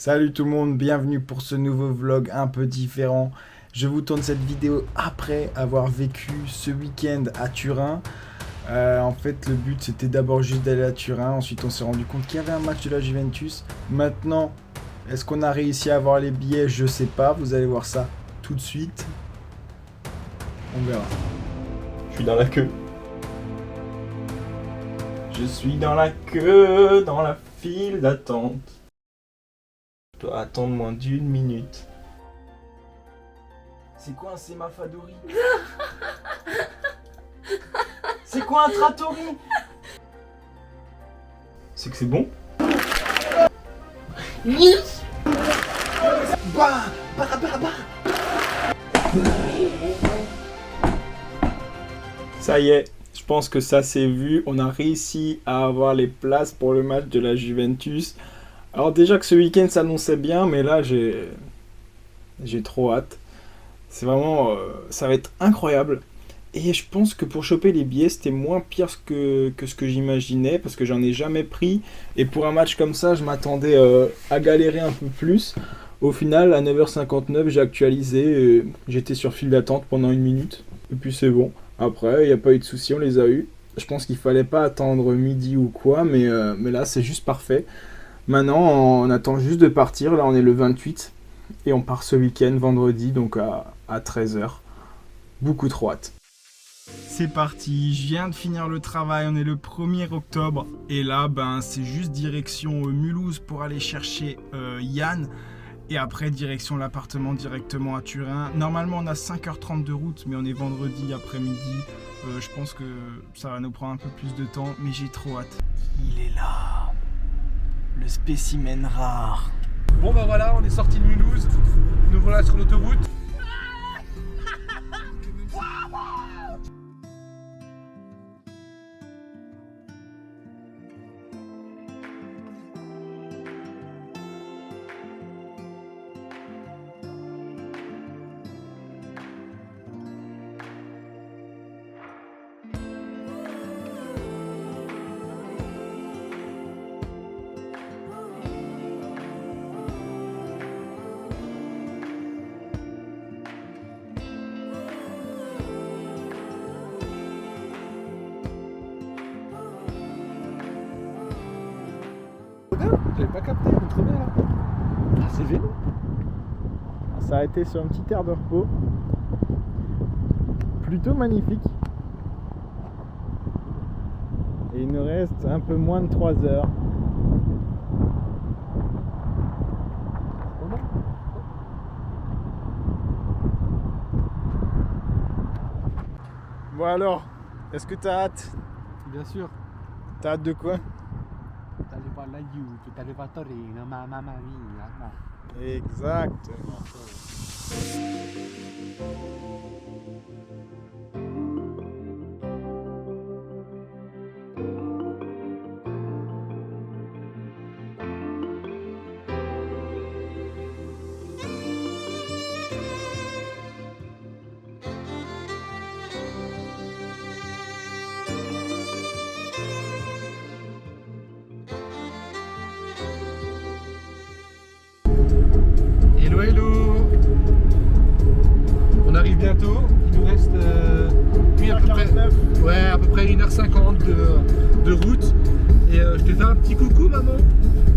Salut tout le monde, bienvenue pour ce nouveau vlog un peu différent. Je vous tourne cette vidéo après avoir vécu ce week-end à Turin. En fait, le but c'était d'abord juste d'aller à Turin. Ensuite, on s'est rendu compte qu'il y avait un match de la Juventus. Maintenant, est-ce qu'on a réussi à avoir les billets? Je sais pas. Vous allez voir ça tout de suite. On verra. Je suis dans la queue. Je suis dans la queue, dans la file d'attente. Je dois attendre moins d'1 minute. C'est quoi un Semafadori? C'est quoi un Trattori? C'est que c'est bon? Ça y est, je pense que ça s'est vu. On a réussi à avoir les places pour le match de la Juventus. Alors déjà que ce week-end s'annonçait bien, mais là j'ai trop hâte. C'est vraiment, ça va être incroyable. Et je pense que pour choper les billets, c'était moins pire que ce que j'imaginais, parce que j'en ai jamais pris. Et pour un match comme ça, je m'attendais à galérer un peu plus. Au final, à 9h59, j'ai actualisé. J'étais sur file d'attente pendant 1 minute. Et puis c'est bon. Après, il n'y a pas eu de soucis, on les a eus. Je pense qu'il fallait pas attendre midi ou quoi, mais là, c'est juste parfait. Maintenant, on attend juste de partir. Là, on est le 28. Et on part ce week-end, vendredi, donc à 13h. Beaucoup trop hâte. C'est parti, je viens de finir le travail, on est le 1er octobre. Et là, c'est juste direction Mulhouse pour aller chercher Yann. Et après, direction l'appartement directement à Turin. Normalement, on a 5h30 de route, mais on est vendredi après-midi. Je pense que ça va nous prendre un peu plus de temps, mais j'ai trop hâte. Il est là, le spécimen rare. Bon bah voilà, on est sorti de Mulhouse, nous voilà sur l'autoroute. J'avais pas capté, on trouvait là. Ah c'est vélo. On s'est arrêté sur une petite aire de repos. Plutôt magnifique. Et il nous reste un peu moins de 3 heures. Bon alors, est-ce que t'as hâte? Bien sûr. T'as hâte de quoi? T'allais pas la Juve, t'allais pas Torino, mamma mia. Exactement. Hello hello. On arrive bientôt, il nous reste à peu près 1h50 de route. Et je te fais un petit coucou maman,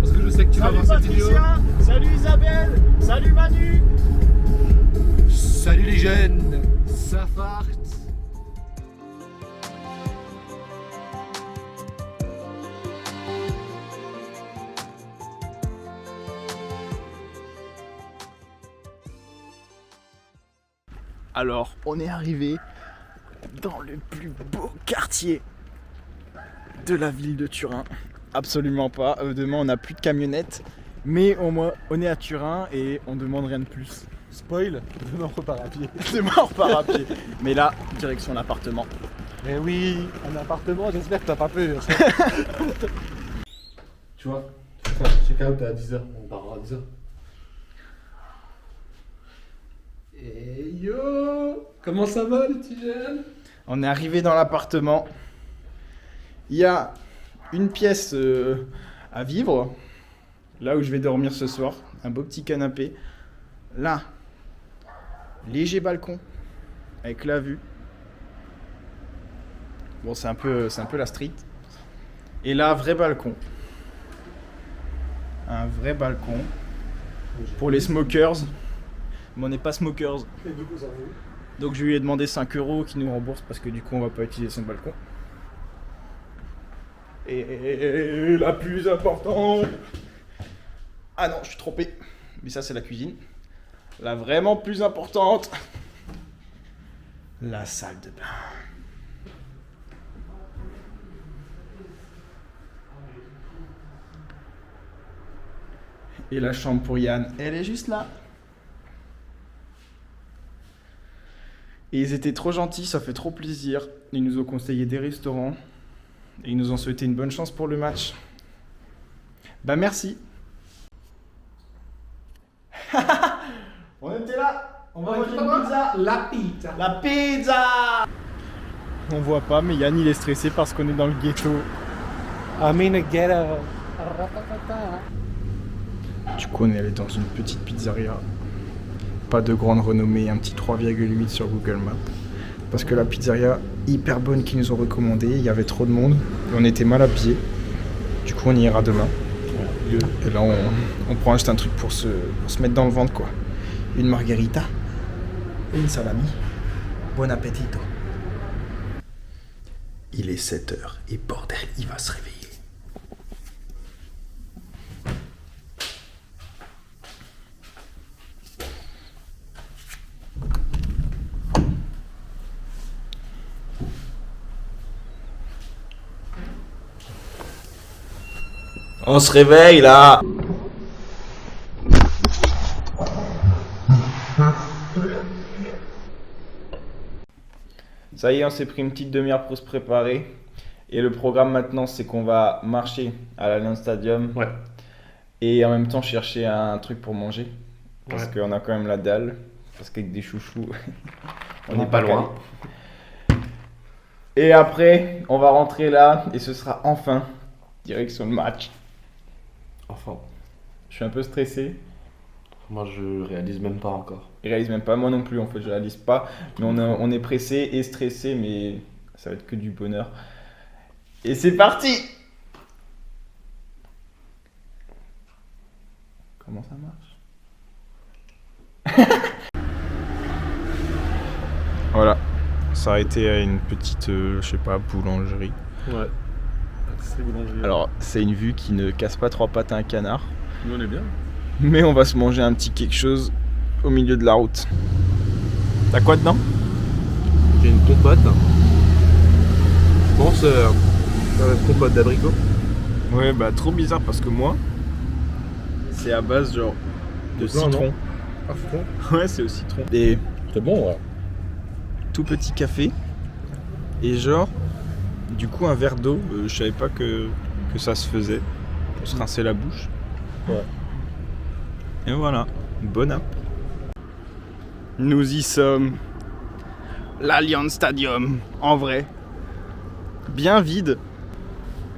parce que je sais que tu vas voir cette vidéo. Salut Isabelle, salut Manu. Salut les jeunes, ça farte. Alors, on est arrivé dans le plus beau quartier de la ville de Turin. Absolument pas. Demain, on n'a plus de camionnette. Mais au moins, on est à Turin et on demande rien de plus. Spoil, demain on repart à pied. Demain, on repart à pied. Mais là, direction l'appartement. Eh oui, un appartement, j'espère que t'as pas peur. Tu vois, check out à 10h, on part à 10h. Et yo, comment ça va les petits jeunes? On est arrivé dans l'appartement. Il y a une pièce à vivre, là où je vais dormir ce soir. Un beau petit canapé. Là, léger balcon avec la vue. Bon, c'est un peu la street. Et là, vrai balcon. Un vrai balcon. Pour les smokers. Mais on n'est pas smokers. Donc je lui ai demandé 5 € qu'il nous rembourse parce que du coup on va pas utiliser son balcon. Et la plus importante. Ah non, je suis trompé. Mais ça c'est la cuisine. La vraiment plus importante. La salle de bain. Et la chambre pour Yann, elle est juste là. Et ils étaient trop gentils, ça fait trop plaisir. Ils nous ont conseillé des restaurants. Et ils nous ont souhaité une bonne chance pour le match. Bah merci. On était là. On va manger une pizza. La pizza. La pizza. On voit pas, mais Yann il est stressé parce qu'on est dans le ghetto. I'm in a ghetto. Du coup on est allé dans une petite pizzeria. Pas de grande renommée, un petit 3,8 sur Google Maps. Parce que la pizzeria hyper bonne qu'ils nous ont recommandé, il y avait trop de monde et on était mal habillés. Du coup on y ira demain. Et là on prend juste un truc pour se mettre dans le ventre quoi. Une margarita, une salami. Bon appétito. Il est 7h et bordel, il va se réveiller. On se réveille là. Ça y est, on s'est pris une petite demi-heure pour se préparer. Et le programme maintenant, c'est qu'on va marcher à l'Allianz Stadium. Ouais. Et en même temps chercher un truc pour manger. Parce Ouais. qu'on a quand même la dalle. Parce qu'avec des chouchous, On n'est pas loin. calé. Et après, on va rentrer là et ce sera enfin direction le match. Enfin, Je suis un peu stressé. moi je réalise même pas encore. Il réalise même pas, moi non plus en fait, je réalise pas. Mais on est pressé et stressé, mais ça va être que du bonheur. Et c'est parti! Comment ça marche? Voilà, ça a été une petite, je sais pas, boulangerie. Ouais. C'est boulangerie. Alors, c'est une vue qui ne casse pas trois pattes à un canard. nous on est bien. Mais on va se manger un petit quelque chose au milieu de la route. T'as quoi dedans? J'ai une compote. Je pense une compote d'abricot. Ouais, bah trop bizarre parce que moi, c'est à base genre de De blanc, citron. Ah, citron. Ouais, c'est au citron. Et C'est bon, ouais. tout petit café. Et genre, du coup, un verre d'eau. Je savais pas que ça se faisait pour se rincer la bouche. Ouais. Et voilà, bon app. Nous y sommes. L'Allianz Stadium, en vrai. Bien vide.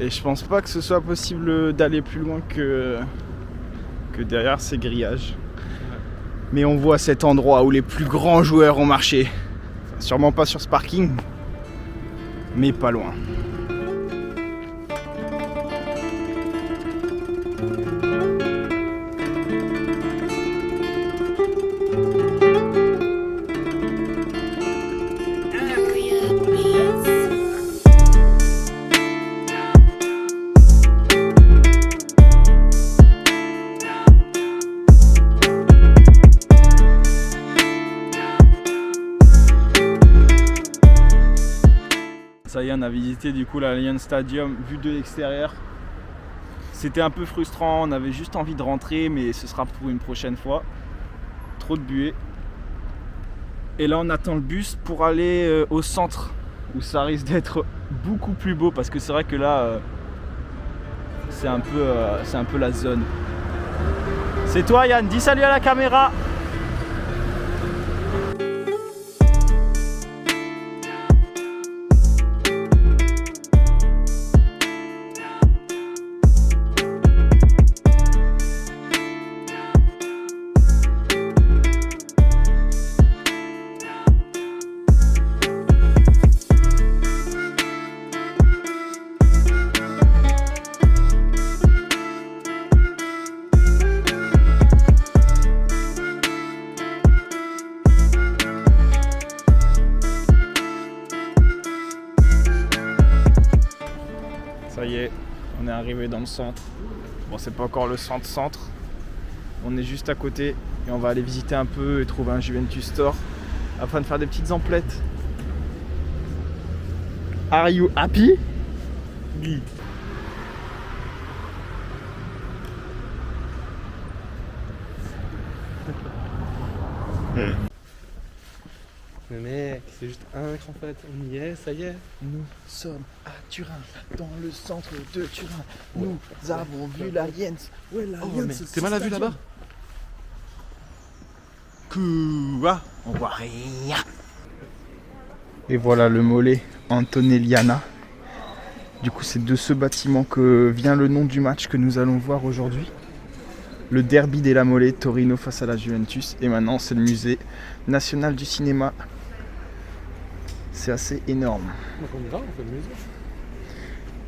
Et je pense pas que ce soit possible d'aller plus loin que derrière ces grillages. Mais on voit cet endroit où les plus grands joueurs ont marché. Enfin, sûrement pas sur ce parking, mais pas loin. Ça y est, on a visité du coup l'Allianz Stadium vu de l'extérieur. C'était un peu frustrant, on avait juste envie de rentrer, mais ce sera pour une prochaine fois. Trop de buée. Et là, on attend le bus pour aller au centre, où ça risque d'être beaucoup plus beau, parce que c'est vrai que là, c'est un peu la zone. C'est toi, Yann, dis salut à la caméra. On est arrivé dans le centre. Bon, c'est pas encore le centre. On est juste à côté et on va aller visiter un peu et trouver un Juventus Store afin de faire des petites emplettes. Are you happy? Oui. Mais mec, c'est juste un en fait, on y est, ça y est. Nous sommes à Turin, dans le centre de Turin. Nous avons vu l'Alliance. Ouais, l'Alliance. T'es mal à vue là-bas? Quoi? On voit rien. Et voilà le mollet Antonelliana. Du coup, c'est de ce bâtiment que vient le nom du match que nous allons voir aujourd'hui. Le derby della Mole, Torino face à la Juventus. Et maintenant, c'est le musée national du cinéma. C'est assez énorme. Donc on y va, on fait le musée.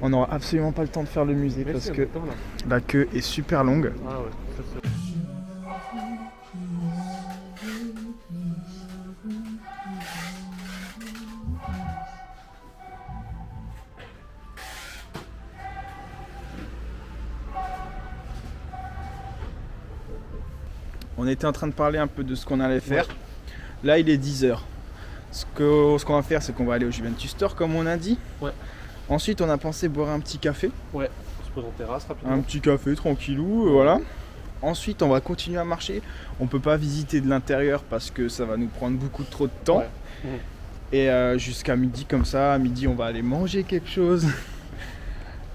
On n'aura absolument pas le temps de faire le musée parce que la queue est super longue. Ah ouais, ça c'est... On était en train de parler un peu de ce qu'on allait faire. Là, il est 10h. Ce qu'on va faire, c'est qu'on va aller au Juventus Store, comme on a dit. Ouais. Ensuite, on a pensé boire un petit café. Ouais, on se pose en terrasse rapidement. Un petit café, tranquillou, voilà. Ensuite, on va continuer à marcher. On peut pas visiter de l'intérieur parce que ça va nous prendre beaucoup trop de temps. Ouais. Et jusqu'à midi, comme ça, à midi, on va aller manger quelque chose.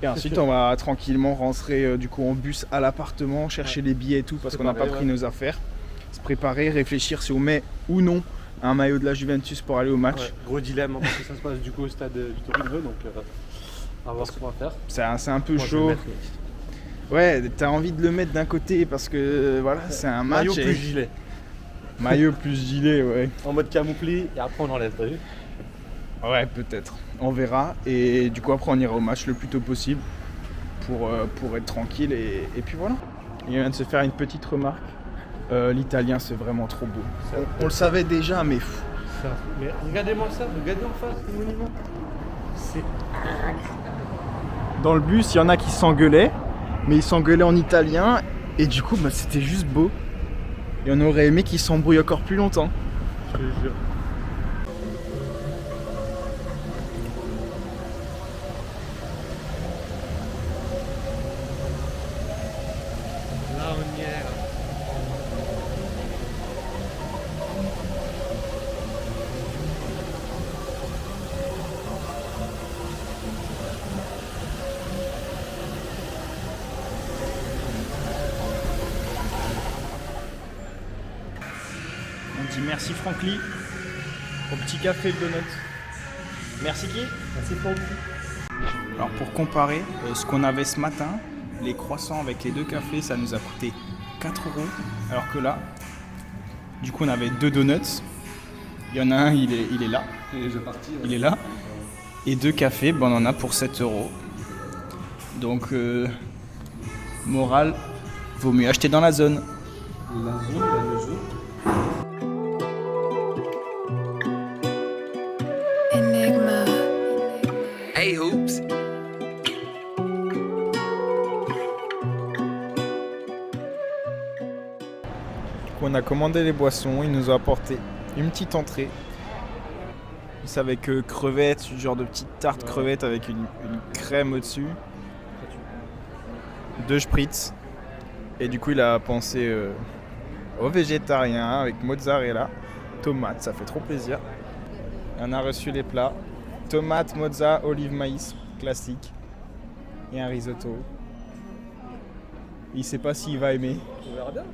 Et ensuite, on va tranquillement rentrer du coup en bus à l'appartement, chercher les billets et tout, parce qu'on n'a pas pris nos affaires. Se préparer, réfléchir si on met ou non un maillot de la Juventus pour aller au match. Ouais, gros dilemme, hein, parce que ça se passe du coup au stade du Torino, donc on va voir ce qu'on va faire. C'est un peu Moi, je vais chaud. le mettre, Ouais, t'as envie de le mettre d'un côté parce que voilà, c'est un match. maillot plus gilet. Maillot plus gilet, ouais. En mode camouflé, et après on enlève, t'as vu? Ouais, peut-être. On verra. Et du coup, après, on ira au match le plus tôt possible pour être tranquille. Et puis voilà. Il vient de se faire une petite remarque. L'italien, c'est vraiment trop beau. On le savait déjà, mais fou. Ça. Mais regardez-moi ça, regardez en face le monument. C'est... Dans le bus, il y en a qui s'engueulaient, mais ils s'engueulaient en italien. Et du coup, bah, c'était juste beau. Et on aurait aimé qu'ils s'embrouillent encore plus longtemps. Je te jure. Là, on y est. Là. On dit merci Franckly au petit café et le donut. Merci qui? Merci Francky. Alors pour comparer ce qu'on avait ce matin, les croissants avec les deux cafés, ça nous a coûté 4 €. Alors que là, du coup on avait 2 donuts. Il y en a un, il est là. Il est déjà parti. Il est là. Et 2 cafés, on en a pour 7 €. Donc morale, vaut mieux acheter dans la zone. La zone, la zone. Enigma. Hey, hoops. On a commandé les boissons, ils nous ont apporté une petite entrée. C'est avec crevettes, genre de petite tarte crevettes avec une crème au-dessus. 2 spritz. Et du coup il a pensé au végétarien avec mozzarella, tomate, ça fait trop plaisir. Et on a reçu les plats. Tomate, mozza, olive, maïs, classique. Et un risotto. Il sait pas s'il va aimer. On verra bien.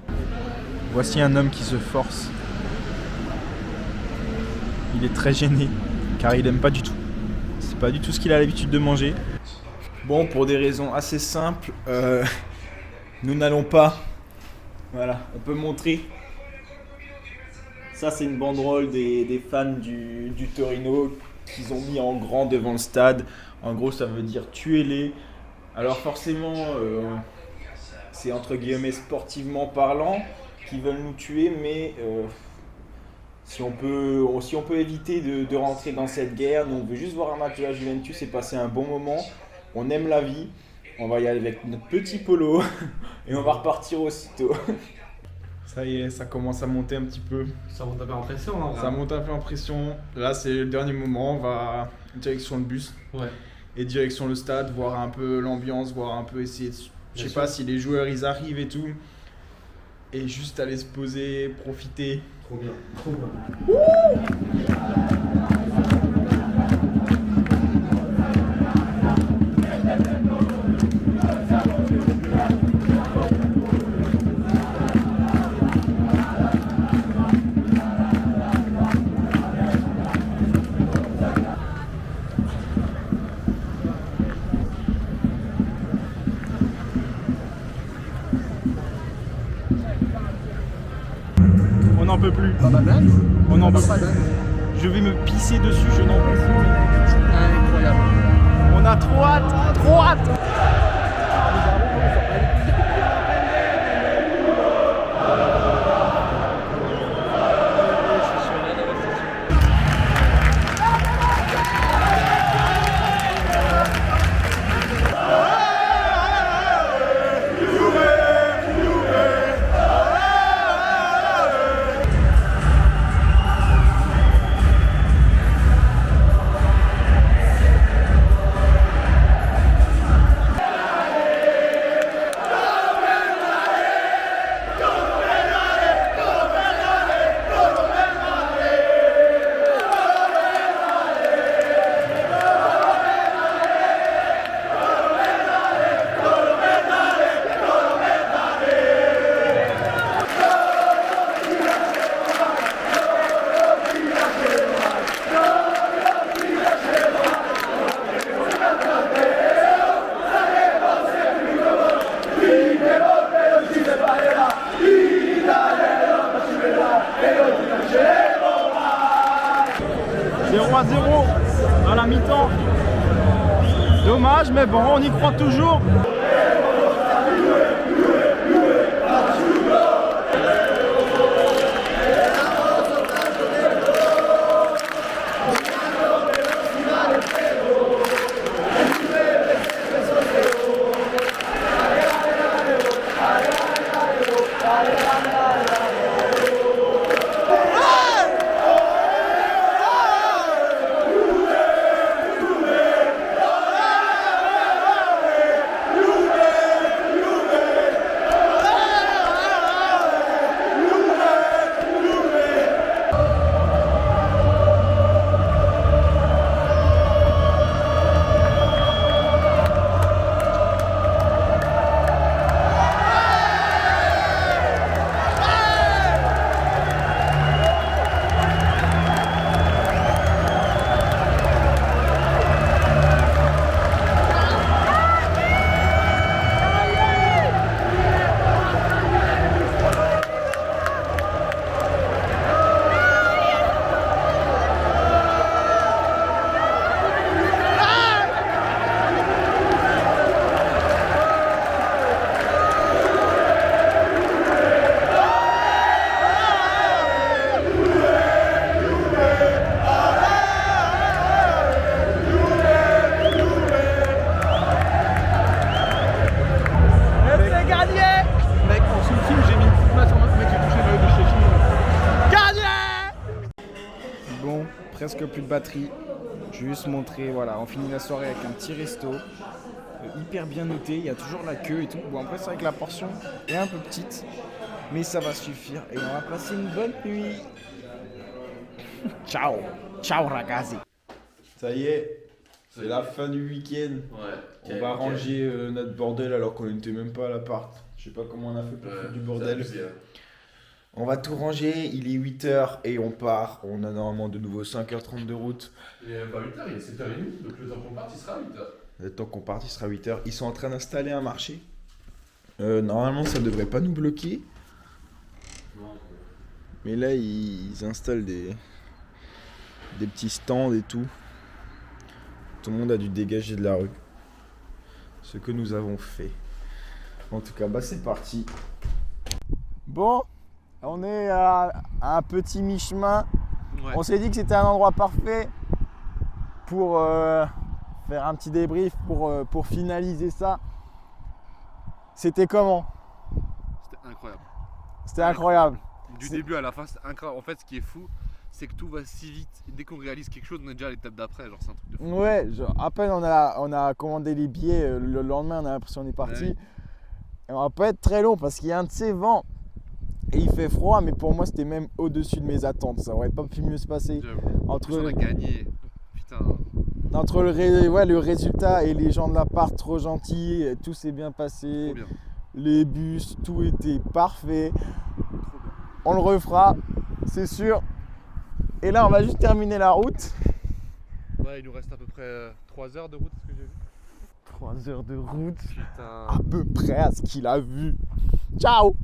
Voici un homme qui se force. Il est très gêné car il aime pas du tout. C'est pas du tout ce qu'il a l'habitude de manger. Bon, pour des raisons assez simples, nous n'allons pas. Voilà, on peut montrer. Ça, c'est une banderole des fans du Torino qu'ils ont mis en grand devant le stade. En gros, ça veut dire tuez-les. Alors forcément, c'est entre guillemets sportivement parlant qui veulent nous tuer, mais si on peut éviter de rentrer dans cette guerre, nous on veut juste voir un match de la Juventus et passer un bon moment. On aime la vie On va y aller avec notre petit polo et on va repartir aussitôt. Ça y est, ça commence à monter un petit peu. Ça monte un peu en pression, hein. Ça monte un peu en pression. Là, c'est le dernier moment. On va direction le bus Ouais. et direction le stade, voir un peu l'ambiance, voir un peu essayer de... Je sais sûr. pas si les joueurs ils arrivent et tout. Et juste aller se poser, profiter. Trop bien. Trop bien. On n'en peut plus. Pas banane. On n'en peut Pas plus. banane. Je vais me pisser dessus, je n'en peux plus. Incroyable. On a trop hâte, trop hâte. À 0 à la mi-temps. Dommage, mais bon, on y croit toujours. Presque plus de batterie. Je vais juste montrer, voilà, on finit la soirée avec un petit resto. Hyper bien noté, il y a toujours la queue et tout. Bon après c'est vrai que la portion est un peu petite, mais ça va suffire et on va passer une bonne nuit. Ciao, ciao ragazzi. Ça y est, c'est la fin du week-end. Ouais. On va ranger notre bordel alors qu'on n'était même pas à l'appart. Je sais pas comment on a fait pour faire du bordel. On va tout ranger, il est 8h et on part. On a normalement de nouveau 5h30 de route. Il est pas 8h, il est 7h30, donc le temps qu'on parte, il sera 8h. Le temps qu'on parte, il sera 8h. Ils sont en train d'installer un marché. Normalement, ça devrait pas nous bloquer. Mais là, ils installent des petits stands et tout. Tout le monde a dû dégager de la rue. Ce que nous avons fait. En tout cas, bah c'est parti. Bon, on est à un petit mi-chemin. Ouais. On s'est dit que c'était un endroit parfait pour faire un petit débrief, pour finaliser ça. C'était comment? C'était incroyable. C'était incroyable. Du C'est- début à la fin, c'était incroyable. En fait, ce qui est fou, c'est que tout va si vite. Et dès qu'on réalise quelque chose, on est déjà à l'étape d'après. Genre, c'est un truc de fou. Ouais, à peine on a commandé les billets, le lendemain on a l'impression qu'on est parti. Ouais. Et on va pas être très long parce qu'il y a un de ces vents et il fait froid, mais pour moi c'était même au-dessus de mes attentes. Ça aurait pas pu mieux se passer. J'avoue. En plus, on a gagné. Putain. Entre le résultat et les gens de l'appart trop gentils, tout s'est bien passé. Trop bien. Les bus, tout était parfait. Trop bien. On le refera, c'est sûr. Et là on va juste terminer la route. Ouais, il nous reste à peu près 3 heures de route, ce que j'ai vu. 3 heures de route, Putain. à peu près à ce qu'il a vu. Ciao!